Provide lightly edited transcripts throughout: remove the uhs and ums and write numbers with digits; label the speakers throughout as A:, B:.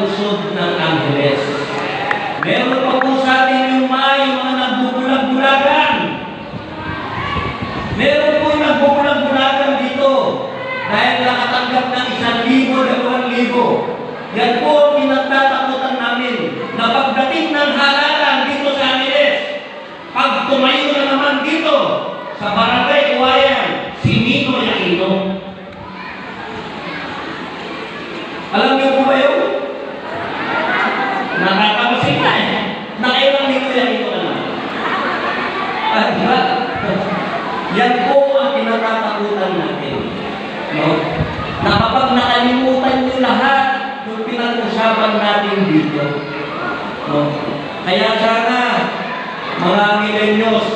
A: lusod ng Angeles. Meron pa po sa atin yung mga nagbubulag-bulagan. Meron po yung nagbubulag-bulagan dito dahil nakatanggap ng 1,000, 2,000. Yan po ang pinagtatakutan namin na pagdating ng halalan dito sa Angeles, pag tumayo na naman dito sa Barangay Uwayan, si Nino Aquino. Alam niyo po ba yun? Nakakamasig na eh. Nakailang Nino Aquino ka na. Diba? Yan po ang pinatatakutan natin. No? Na kapag nakalimutan niyo lahat yung pinag-usapan natin dito. No? Kaya sana, mga milenyos,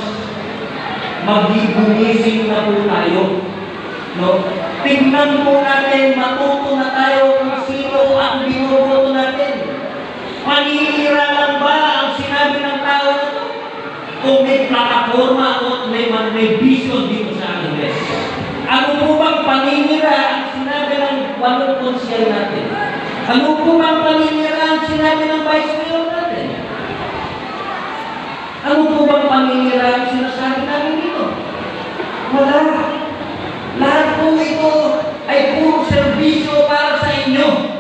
A: magigumising na po tayo. No? Tingnan po natin, matuto na tayo kung sino ang binuboto natin. Paninira lang ba ang sinabi ng tao na ito? Kung may plataforma o may vision dito sa Angeles. Ano po bang paninira ang sinabi ng walong konsyel natin? Ano po bang paninira ang sinabi ng vice mayor natin? Ano po bang paninira ang sinasabi namin dito? Wala. Lahat po ito ay puro serbisyo para sa inyo.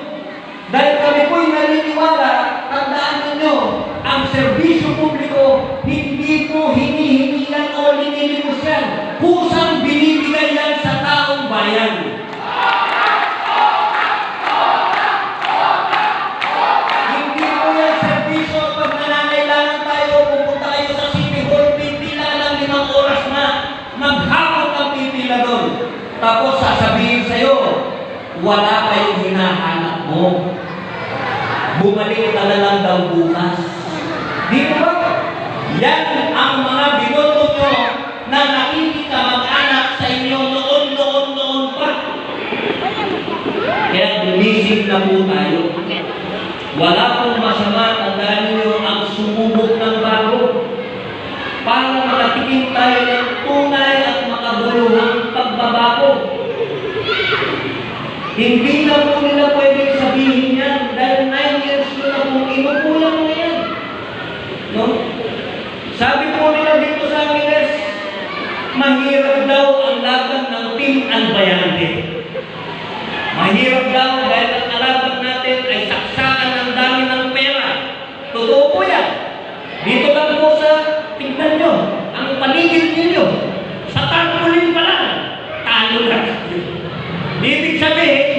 A: Dahil kami po'y naniniwala, tandaan ninyo, ang serbisyo publiko, hindi po hinihingi yan o linilimos yan. Kusang binibigay yan sa taong bayan. Hindi po yan serbisyo pag nanangailangan tayo, pupunta kayo sa City Hall, pipila lang 5 oras na, maghapon ang pipila doon. Tapos sasabihin sa'yo, wala kayong hinahanap mo. Bumalik ka na lang daw bukas. Di ba? Yan ang mga binoto nyo na nakikita mag-anak sa inyo noon pa. Kaya gumising na po tayo. Wala pong masama, tandaan nyo ang sumubok ng bago para makatikim tayo ng tunay at makabuluhang pagbabago. Hindi na po nila pwedeng sabihin yan dahil 9 years ko na pong inukulang na yan. No? Sabi po nila dito sa Angeles, mahirap daw ang laban ng Team Albayante. Mahirap daw dahil ang kalaban natin ay saksakan ng dami ng pera. Totoo po yan. Dito lang po sa, tingnan nyo, ang paligid ninyo, sa tarpaulin pa lang, talo na. Ibig sabihin,